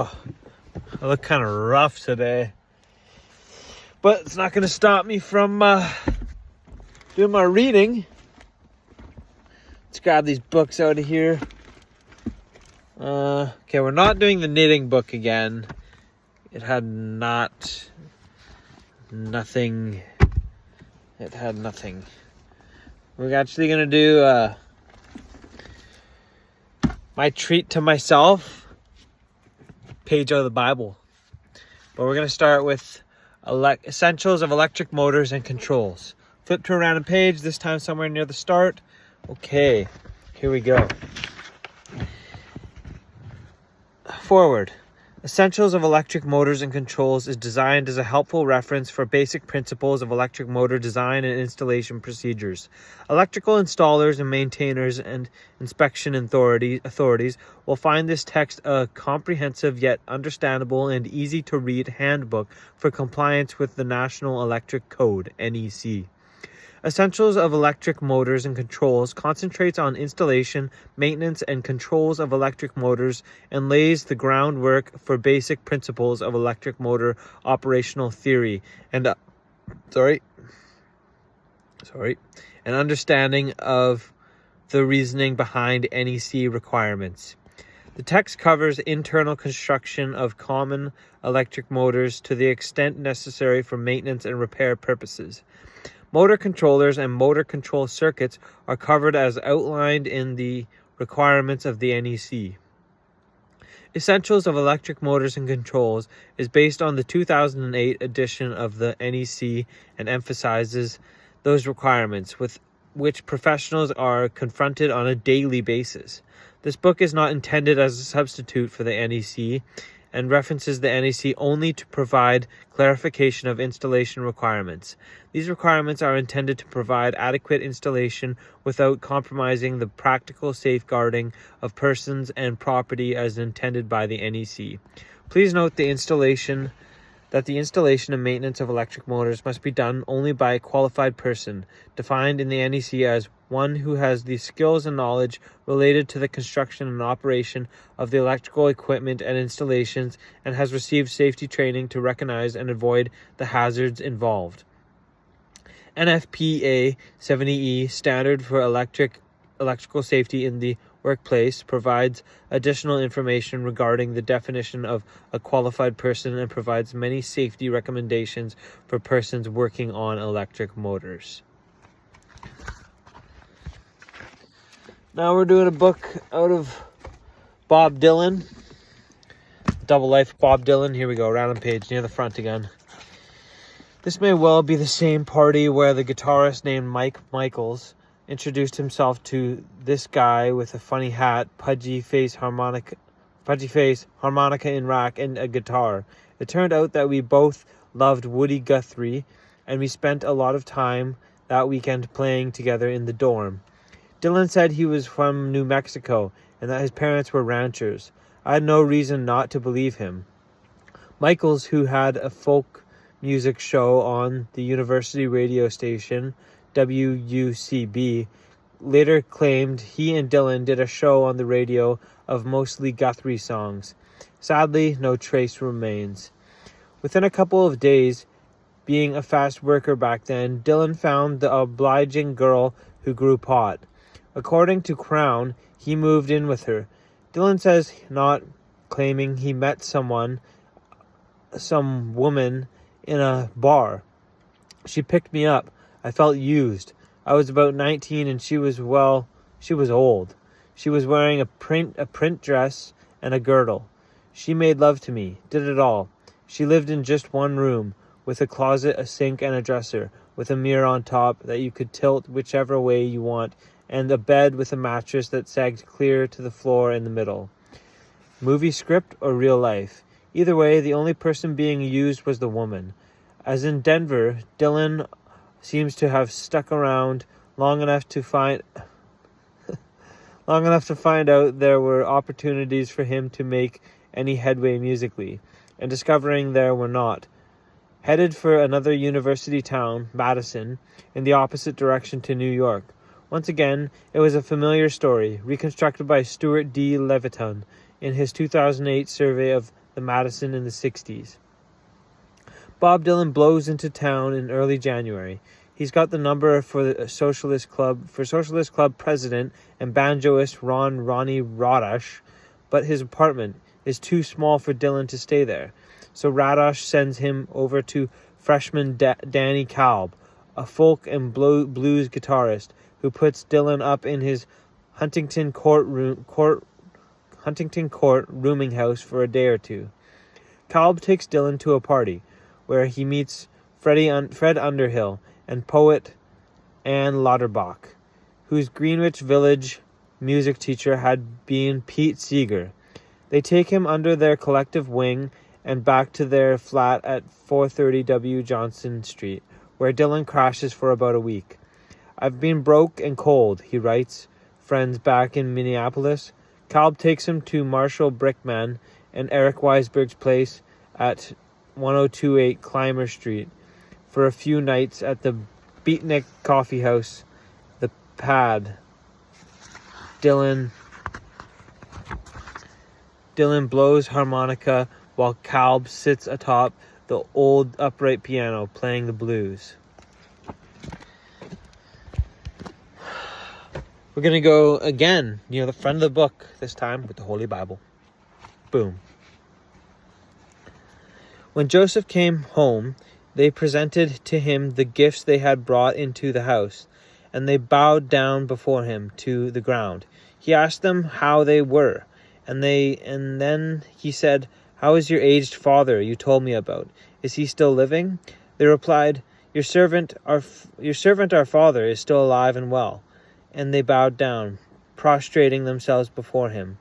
Oh, I look kind of rough today. But it's not going to stop me from doing my reading. Let's grab these books out of here. Okay, we're not doing the knitting book again. It had nothing. We're actually going to do my treat to myself, page out of the Bible. But we're going to start with Essentials of Electric Motors and Controls. Flip to a random page, this time somewhere near the start. Okay, here we go. Forward. Essentials of Electric Motors and Controls is designed as a helpful reference for basic principles of electric motor design and installation procedures. Electrical installers and maintainers and inspection authorities will find this text a comprehensive yet understandable and easy-to-read handbook for compliance with the National Electric Code, NEC. Essentials of Electric Motors and Controls concentrates on installation, maintenance, and controls of electric motors and lays the groundwork for basic principles of electric motor operational theory and understanding of the reasoning behind NEC requirements. The text covers internal construction of common electric motors to the extent necessary for maintenance and repair purposes. Motor controllers and motor control circuits are covered as outlined in the requirements of the NEC. Essentials of Electric Motors and Controls is based on the 2008 edition of the NEC and emphasizes those requirements with which professionals are confronted on a daily basis. This book is not intended as a substitute for the NEC and references the NEC only to provide clarification of installation requirements. These requirements are intended to provide adequate installation without compromising the practical safeguarding of persons and property as intended by the NEC. Please note the installation and maintenance of electric motors must be done only by a qualified person, defined in the NEC as one who has the skills and knowledge related to the construction and operation of the electrical equipment and installations and has received safety training to recognize and avoid the hazards involved. NFPA 70E Standard for Electrical Safety in the Workplace provides additional information regarding the definition of a qualified person and provides many safety recommendations for persons working on electric motors. Now we're doing a book out of Bob Dylan. Double Life Bob Dylan. Here we go, random page near the front again. This may well be the same party where the guitarist named Mike Michaels introduced himself to this guy with a funny hat, pudgy face, harmonica in rack, and a guitar. It turned out that we both loved Woody Guthrie, and we spent a lot of time that weekend playing together in the dorm. Dylan said he was from New Mexico and that his parents were ranchers. I had no reason not to believe him. Michaels, who had a folk music show on the university radio station, WUCB, later claimed he and Dylan did a show on the radio of mostly Guthrie songs. Sadly, no trace remains. Within a couple of days, being a fast worker back then, Dylan found the obliging girl who grew pot. According to Crown, he moved in with her. Dylan says not, claiming he met some woman in a bar. She picked me up. I felt used. I was about 19 and she was old. She was wearing a print dress and a girdle. She made love to me, did it all. She lived in just one room, with a closet, a sink, and a dresser, with a mirror on top that you could tilt whichever way you want, and a bed with a mattress that sagged clear to the floor in the middle. Movie script or real life? Either way, the only person being used was the woman. As in Denver, Dylan seems to have stuck around long enough to find out there were opportunities for him to make any headway musically, and discovering there were not. Headed for another university town, Madison, in the opposite direction to New York. Once again, it was a familiar story, reconstructed by Stuart D. Leviton in his 2008 survey of the the Madison in the 60s. Bob Dylan blows into town in early January. He's got the number for the Socialist Club president and banjoist Ronnie Radash, but his apartment is too small for Dylan to stay there. So Radash sends him over to freshman Danny Kalb, a folk and blues guitarist, who puts Dylan up in his Huntington Court rooming house for a day or two. Kalb takes Dylan to a party where he meets Fred Underhill and poet Anne Lauterbach, whose Greenwich Village music teacher had been Pete Seeger. They take him under their collective wing and back to their flat at 430 W. Johnson Street, where Dylan crashes for about a week. "I've been broke and cold," he writes friends back in Minneapolis. Kalb takes him to Marshall Brickman and Eric Weisberg's place at 1028 Clymer Street for a few nights at the Beatnik Coffee House, the Pad. Dylan blows harmonica while Kalb sits atop the old upright piano playing the blues. We're going to go again, the front of the book, this time with the Holy Bible. Boom. When Joseph came home, they presented to him the gifts they had brought into the house, and they bowed down before him to the ground. He asked them how they were, and then he said, "How is your aged father you told me about? Is he still living?" They replied, Your servant our father is still alive and well." And they bowed down, prostrating themselves before him.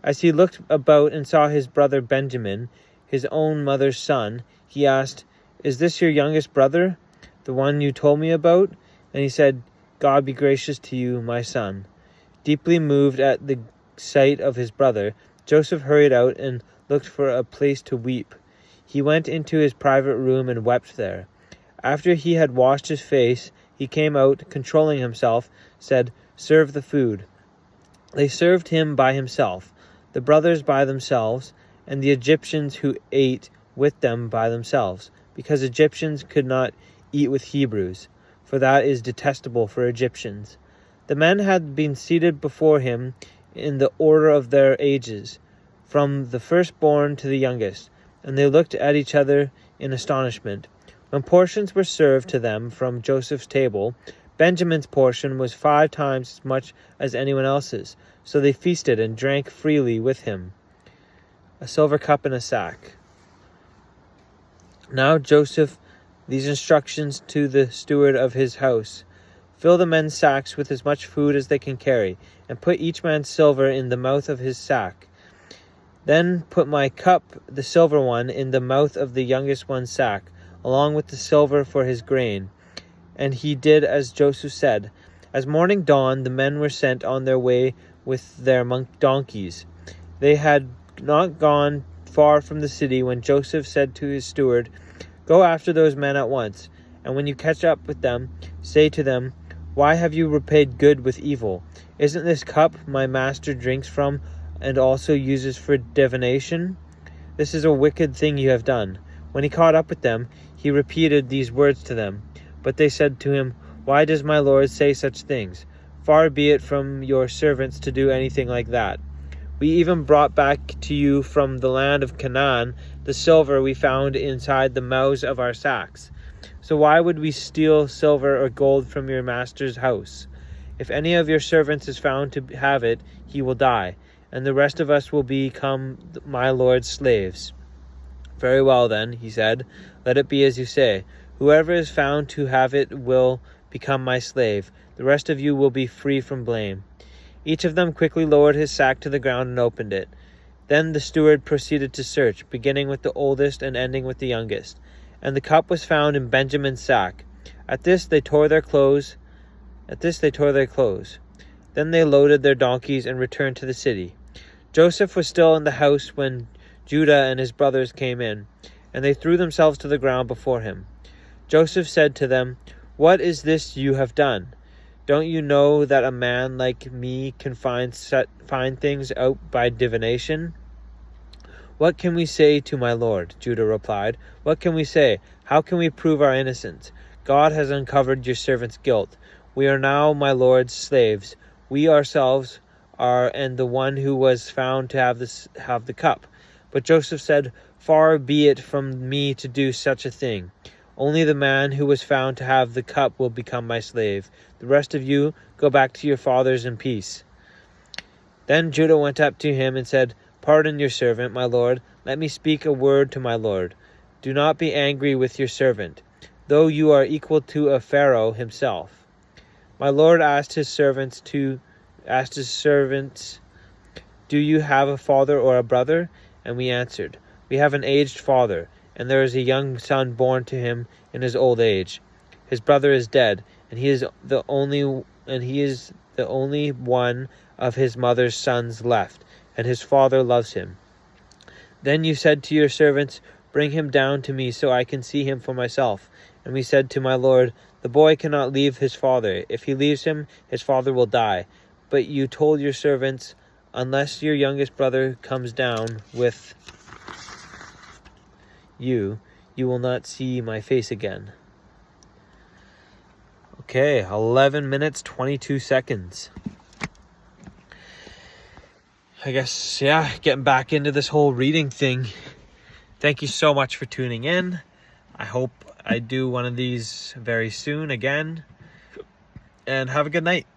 As he looked about and saw his brother Benjamin, his own mother's son, he asked, "Is this your youngest brother, the one you told me about?" And he said, "God be gracious to you, my son." Deeply moved at the sight of his brother, Joseph hurried out and looked for a place to weep. He went into his private room and wept there. After he had washed his face, he came out, controlling himself, said, "Serve the food." They served him by himself, the brothers by themselves, and the Egyptians who ate with them by themselves, because Egyptians could not eat with Hebrews, for that is detestable for Egyptians. The men had been seated before him in the order of their ages, from the firstborn to the youngest, and they looked at each other in astonishment. When portions were served to them from Joseph's table, Benjamin's portion was 5 times as much as anyone else's, so they feasted and drank freely with him. A silver cup and a sack. Now Joseph, these instructions to the steward of his house: "Fill the men's sacks with as much food as they can carry, and put each man's silver in the mouth of his sack. Then put my cup, the silver one, in the mouth of the youngest one's sack, along with the silver for his grain." And he did as Joseph said. As morning dawned, the men were sent on their way with their donkeys. They had not gone far from the city when Joseph said to his steward, "Go after those men at once, and when you catch up with them, say to them, 'Why have you repaid good with evil? Isn't this cup my master drinks from and also uses for divination? This is a wicked thing you have done.' When he caught up with them, he repeated these words to them. But they said to him, 'Why does my lord say such things? Far be it from your servants to do anything like that. We even brought back to you from the land of Canaan the silver we found inside the mouths of our sacks. So why would we steal silver or gold from your master's house? If any of your servants is found to have it, he will die, and the rest of us will become my lord's slaves.' 'Very well then,' he said, 'let it be as you say. Whoever is found to have it will become my slave. The rest of you will be free from blame.' Each of them quickly lowered his sack to the ground and opened it. Then the steward proceeded to search, beginning with the oldest and ending with the youngest. And the cup was found in Benjamin's sack. At this they tore their clothes. Then they loaded their donkeys and returned to the city. Joseph was still in the house when Judah and his brothers came in, and they threw themselves to the ground before him. Joseph said to them, "What is this you have done? Don't you know that a man like me can find things out by divination? "What can we say to my lord?" Judah replied. "What can we say? How can we prove our innocence? God has uncovered your servant's guilt. We are now my lord's slaves. We ourselves are and the one who was found to have the cup." But Joseph said, "Far be it from me to do such a thing. Only the man who was found to have the cup will become my slave. The rest of you go back to your fathers in peace." Then Judah went up to him and said, "Pardon your servant, my lord. Let me speak a word to my lord. Do not be angry with your servant, though you are equal to a Pharaoh himself." My lord asked his servants, "Do you have a father or a brother?" And we answered, "We have an aged father, and there is a young son born to him in his old age. His brother is dead, and he is the only one of his mother's sons left, and his father loves him." Then you said to your servants, "Bring him down to me so I can see him for myself." And we said to my lord, "The boy cannot leave his father. If he leaves him, his father will die." But you told your servants, "Unless your youngest brother comes down with you, you will not see my face again." Okay, 11 minutes, 22 seconds. I guess, getting back into this whole reading thing. Thank you so much for tuning in. I hope I do one of these very soon again. And have a good night.